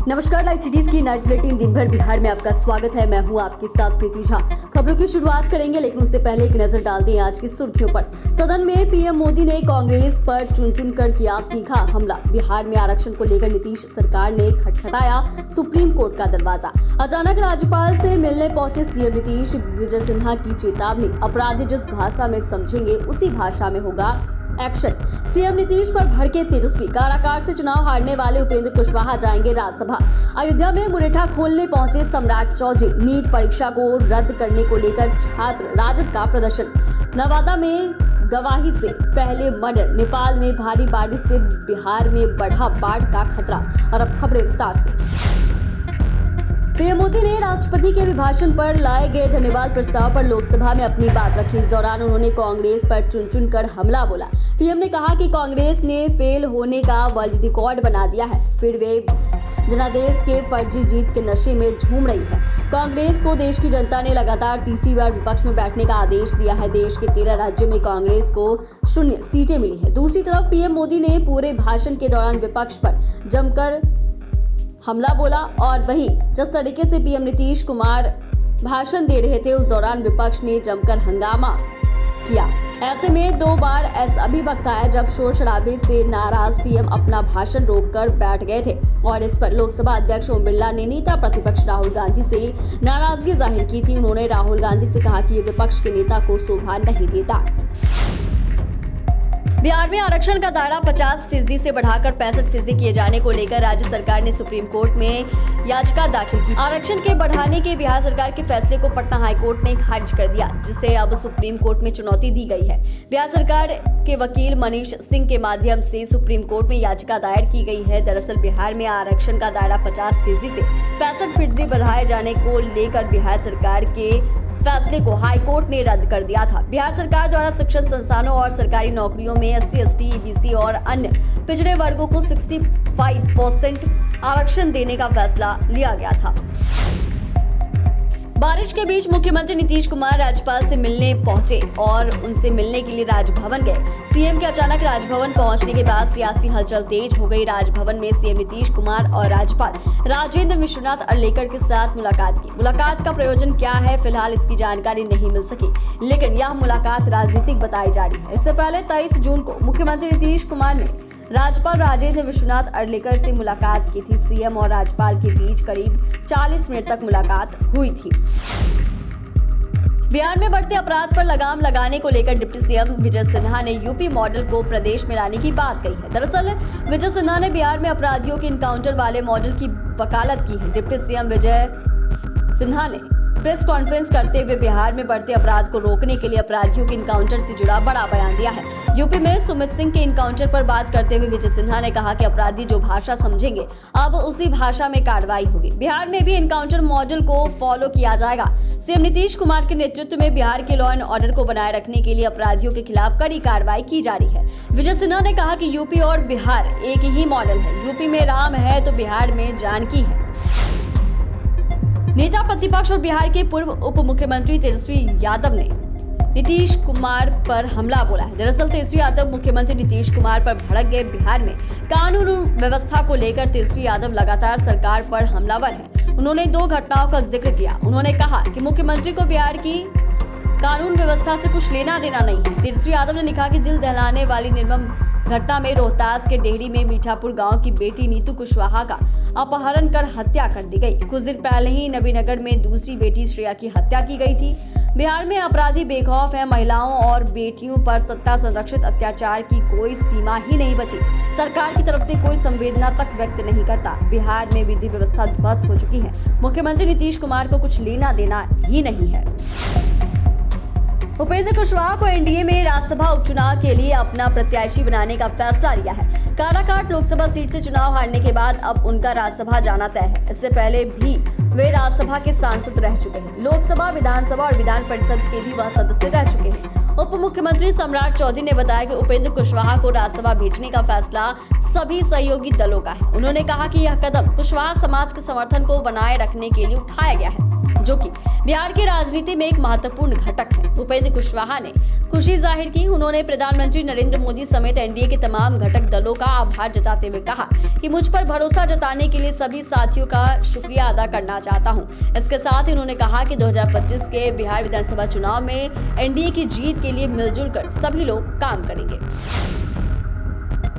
नमस्कार, live cities की night bulletin दिन भर बिहार में आपका स्वागत है। मैं हूं आपके साथ प्रीति झा। खबरों की शुरुआत करेंगे, लेकिन उससे पहले एक नजर डालते हैं आज की सुर्खियों पर। सदन में पीएम मोदी ने कांग्रेस पर चुन कर किया तीखा हमला। बिहार में आरक्षण को लेकर नीतीश सरकार ने खटखटाया सुप्रीम कोर्ट का दरवाजा। अचानक राज्यपाल से मिलने पहुंचे सीएम नीतीश। विजय सिन्हा की चेतावनी, अपराधी जिस भाषा में समझेंगे उसी भाषा में होगा एक्शन। सीएम नीतीश पर भड़के तेजस्वी। काराकाट से चुनाव हारने वाले उपेंद्र कुशवाहा जाएंगे राज्यसभा। अयोध्या में मुरेठा खोलने पहुंचे सम्राट चौधरी। नीट परीक्षा को रद्द करने को लेकर छात्र राजद का प्रदर्शन। नवादा में गवाही से पहले मर्डर। नेपाल में भारी बारिश से बिहार में बढ़ा बाढ़ का खतरा। और अब खबरें विस्तार से। पीएम मोदी ने राष्ट्रपति के अभिभाषण पर लाए गए धन्यवाद प्रस्ताव पर लोकसभा में अपनी बात रखी। इस दौरान उन्होंने कांग्रेस पर चुन कर हमला बोला। पीएम ने कहा कि कांग्रेस ने फेल होने का वर्ल्ड रिकॉर्ड बना दिया है, फिर वे जनादेश के फर्जी जीत के नशे में झूम रही है। कांग्रेस को देश की जनता ने लगातार तीसरी बार विपक्ष में बैठने का आदेश दिया है। देश के 13 राज्यों में कांग्रेस को 0 सीटें मिली है। दूसरी तरफ पीएम मोदी ने पूरे भाषण के दौरान विपक्ष पर जमकर हमला बोला। और वहीं जिस तरीके से पीएम नीतीश कुमार भाषण दे रहे थे, उस दौरान विपक्ष ने जमकर हंगामा किया। ऐसे में 2 बार ऐसा अभी वक्त आया जब शोर शराबे से नाराज पीएम अपना भाषण रोककर बैठ गए थे। और इस पर लोकसभा अध्यक्ष ओम बिरला ने नेता प्रतिपक्ष राहुल गांधी से नाराजगी जाहिर की थी। उन्होंने राहुल गांधी से कहा कि ये विपक्ष के नेता को शोभा नहीं देता। बिहार में आरक्षण का दायरा 50% से बढ़ाकर 65% किए जाने को लेकर राज्य सरकार ने सुप्रीम कोर्ट में याचिका दाखिल की। आरक्षण के बढ़ाने के बिहार सरकार के फैसले को पटना हाईकोर्ट ने खारिज कर दिया, जिसे अब सुप्रीम कोर्ट में चुनौती दी गई है। बिहार सरकार के वकील मनीष सिंह के माध्यम से सुप्रीम कोर्ट में याचिका दायर की गई है। दरअसल बिहार में आरक्षण का दायरा 50% से 65% बढ़ाए जाने को लेकर बिहार सरकार के फैसले को हाईकोर्ट ने रद्द कर दिया था। बिहार सरकार द्वारा शिक्षण संस्थानों और सरकारी नौकरियों में SC, ST, EBC और अन्य पिछड़े वर्गों को 65% आरक्षण देने का फैसला लिया गया था। बारिश के बीच मुख्यमंत्री नीतीश कुमार राज्यपाल से मिलने पहुंचे और उनसे मिलने के लिए राजभवन गए। सीएम के अचानक राजभवन पहुंचने के बाद सियासी हलचल तेज हो गई। राजभवन में सीएम नीतीश कुमार और राज्यपाल राजेंद्र विश्वनाथ अर्लेकर के साथ मुलाकात की। मुलाकात का प्रयोजन क्या है, फिलहाल इसकी जानकारी नहीं मिल सकी, लेकिन यह मुलाकात राजनीतिक बताई जा रही है। इससे पहले 23 जून को मुख्यमंत्री नीतीश कुमार ने राज्यपाल राजेंद्र विश्वनाथ अर्लेकर से मुलाकात की थी। सीएम और राज्यपाल के बीच करीब 40 मिनट तक मुलाकात हुई थी। बिहार में बढ़ते अपराध पर लगाम लगाने को लेकर डिप्टी सीएम विजय सिन्हा ने यूपी मॉडल को प्रदेश में लाने की बात कही है। दरअसल विजय सिन्हा ने बिहार में अपराधियों के इनकाउंटर वाले मॉडल की वकालत की है। डिप्टी सीएम विजय सिन्हा ने प्रेस कॉन्फ्रेंस करते हुए बिहार में बढ़ते अपराध को रोकने के लिए अपराधियों के इनकाउंटर से जुड़ा बड़ा बयान दिया है। यूपी में सुमित सिंह के इनकाउंटर पर बात करते हुए विजय सिन्हा ने कहा कि अपराधी जो भाषा समझेंगे अब उसी भाषा में कार्रवाई होगी। बिहार में भी इनकाउंटर मॉडल को फॉलो किया जाएगा। सीएम नीतीश कुमार के नेतृत्व में बिहार के लॉ एंड ऑर्डर को बनाए रखने के लिए अपराधियों के खिलाफ कड़ी कार्रवाई की जा रही है। विजय सिन्हा ने कहा कि यूपी और बिहार एक ही मॉडल है। यूपी में राम है तो बिहार में जानकी है। नेता प्रतिपक्ष और बिहार के पूर्व उप मुख्यमंत्री तेजस्वी यादव ने नीतीश कुमार पर हमला बोला है। दरअसल तेजस्वी यादव मुख्यमंत्री नीतीश कुमार पर भड़क गए। बिहार में कानून व्यवस्था को लेकर तेजस्वी यादव लगातार सरकार पर हमलावर है। उन्होंने 2 घटनाओं का जिक्र किया। उन्होंने कहा कि मुख्यमंत्री को बिहार की कानून व्यवस्था से कुछ लेना देना नहीं है। तेजस्वी यादव ने लिखा कि दिल दहलाने वाली निर्मम घटना में रोहतास के डेहरी में मीठापुर गांव की बेटी नीतू कुशवाहा का अपहरण कर हत्या कर दी गई। कुछ दिन पहले ही नबीनगर में दूसरी बेटी श्रेया की हत्या की गई थी। बिहार में अपराधी बेखौफ है। महिलाओं और बेटियों पर सत्ता संरक्षित अत्याचार की कोई सीमा ही नहीं बची। सरकार की तरफ से कोई संवेदना तक व्यक्त नहीं करता। बिहार में विधि व्यवस्था ध्वस्त हो चुकी है। मुख्यमंत्री नीतीश कुमार को कुछ लेना देना ही नहीं है। उपेंद्र कुशवाहा को एनडीए में राज्यसभा उपचुनाव के लिए अपना प्रत्याशी बनाने का फैसला लिया है। काराकाट लोकसभा सीट से चुनाव हारने के बाद अब उनका राज्यसभा जाना तय है। इससे पहले भी वे राज्यसभा के सांसद रह चुके हैं। लोकसभा, विधानसभा और विधान परिषद के भी वह सदस्य रह चुके हैं। उप मुख्यमंत्री सम्राट चौधरी ने बताया कि उपेंद्र कुशवाहा को राज्यसभा भेजने का फैसला सभी सहयोगी दलों का है। उन्होंने कहा कि यह कदम कुशवाहा समाज के समर्थन को बनाए रखने के लिए उठाया गया है। जो कि बिहार की राजनीति में एक महत्वपूर्ण घटक है। भूपेंद्र कुशवाहा ने खुशी जाहिर की। उन्होंने प्रधानमंत्री नरेंद्र मोदी समेत एनडीए के तमाम घटक दलों का आभार जताते हुए कहा कि मुझ पर भरोसा जताने के लिए सभी साथियों का शुक्रिया अदा करना चाहता हूं। इसके साथ ही उन्होंने कहा कि 2025 के बिहार विधानसभा चुनाव में एनडीए की जीत के लिए मिलजुल कर सभी लोग काम करेंगे।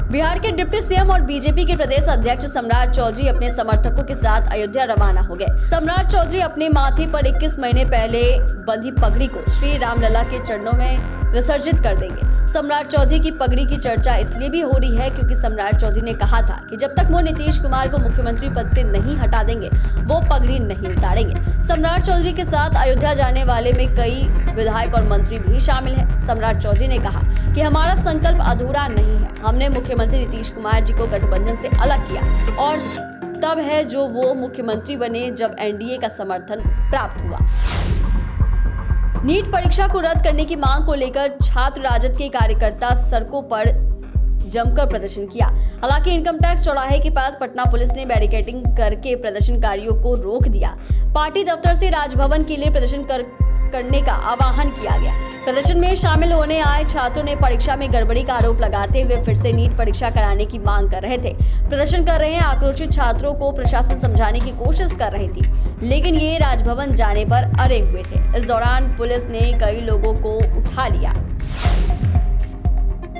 बिहार के डिप्टी सीएम और बीजेपी के प्रदेश अध्यक्ष सम्राट चौधरी अपने समर्थकों के साथ अयोध्या रवाना हो गए। सम्राट चौधरी अपने माथे पर 21 महीने पहले बंधी पगड़ी को श्री रामलला के चरणों में विसर्जित कर देंगे। सम्राट चौधरी की पगड़ी की चर्चा इसलिए भी हो रही है क्योंकि सम्राट चौधरी ने कहा था कि जब तक वो नीतीश कुमार को मुख्यमंत्री पद से नहीं हटा देंगे वो पगड़ी नहीं उतारेंगे। सम्राट चौधरी के साथ अयोध्या जाने वाले में कई विधायक और मंत्री भी शामिल हैं। सम्राट चौधरी ने कहा कि हमारा संकल्प अधूरा नहीं है। हमने मुख्यमंत्री नीतीश कुमार जी को गठबंधन से अलग किया और तब है जो वो मुख्यमंत्री बने जब एनडीए का समर्थन प्राप्त हुआ। नीट परीक्षा को रद्द करने की मांग को लेकर छात्र राजद के कार्यकर्ता सड़कों पर जमकर प्रदर्शन किया। हालांकि इनकम टैक्स चौराहे के पास पटना पुलिस ने बैरिकेडिंग करके प्रदर्शनकारियों को रोक दिया। पार्टी दफ्तर से राजभवन के लिए प्रदर्शन करने का आह्वान किया गया। प्रदर्शन में शामिल होने आए छात्रों ने परीक्षा में गड़बड़ी का आरोप लगाते हुए फिर से नीट परीक्षा कराने की मांग कर रहे थे। प्रदर्शन कर रहे आक्रोशित छात्रों को प्रशासन समझाने की कोशिश कर रही थी, लेकिन ये राजभवन जाने पर अड़े हुए थे। इस दौरान पुलिस ने कई लोगों को उठा लिया।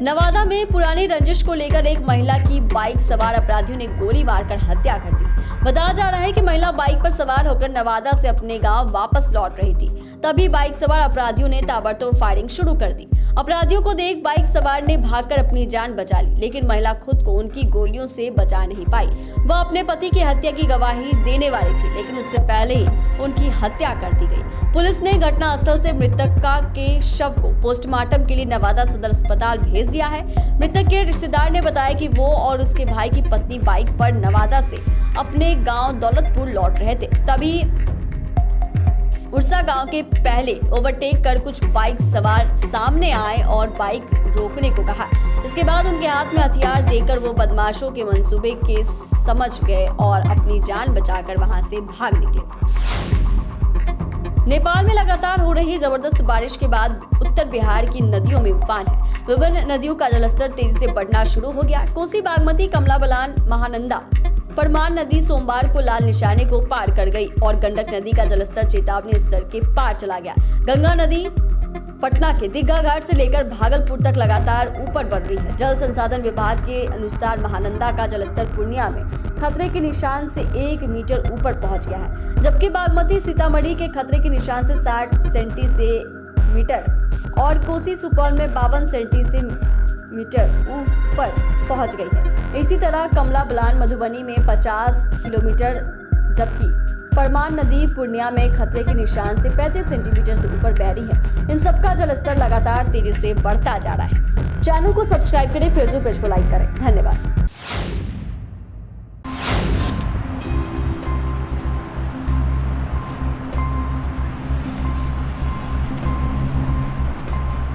नवादा में पुरानी रंजिश को लेकर एक महिला की बाइक सवार अपराधियों ने गोली मारकर हत्या कर दी। बताया जा रहा है कि महिला बाइक पर सवार होकर नवादा से अपने गांव वापस लौट रही थी, तभी बाइक सवार अपराधियों ने ताबड़तोड़ फायरिंग शुरू कर दी। अपराधियों को देख बाइक सवार ने भागकर अपनी जान बचा ली, लेकिन महिला खुद को उनकी गोलियों से बचा नहीं पाई। वह अपने पति की हत्या की गवाही देने वाली थी, लेकिन उससे पहले ही उनकी हत्या कर दी गई। पुलिस ने घटनास्थल से मृतका के शव को पोस्टमार्टम के लिए नवादा सदर अस्पताल भेज दिया है। मृतक के रिश्तेदार ने बताया कि वो और उसके भाई की पत्नी बाइक पर नवादा से अपने गांव दौलतपुर लौट रहे थे, तभी उड़सा गांव के पहले ओवरटेक कर कुछ बाइक सवार सामने आए और बाइक रोकने को कहा, जिसके बाद उनके हाथ में हथियार देकर वो बदमाशों के मंसूबे के समझ गए और अपनी जान बचाकर वहां से भाग निकले। नेपाल में लगातार हो रही जबरदस्त बारिश के बाद उत्तर बिहार की नदियों में उफान है। विभिन्न नदियों का जलस्तर तेजी से बढ़ना शुरू हो गया। कोसी, बागमती, कमला बलान, महानंदा, परमान नदी सोमवार को लाल निशाने को पार कर गई और गंडक नदी का जलस्तर चेतावनी स्तर के पार चला गया। गंगा नदी पटना के दीघा घाट से लेकर भागलपुर तक लगातार ऊपर बढ़ रही है। जल संसाधन विभाग के अनुसार महानंदा का जलस्तर पूर्णिया में खतरे के निशान से 1 मीटर ऊपर पहुंच गया है, जबकि बागमती सीतामढ़ी के खतरे के निशान से 60 सेंटीमीटर और कोसी सुपौल में 52 सेंटीमीटर ऊपर पहुंच गई है। इसी तरह कमला बलान मधुबनी में 50 किलोमीटर, जबकि परमान नदी पूर्णिया में खतरे के निशान से 35 सेंटीमीटर से ऊपर बह रही है। इन सबका जलस्तर लगातार तेजी से बढ़ता जा रहा है। चैनल को सब्सक्राइब करें, फेसबुक पेज को लाइक करें। धन्यवाद।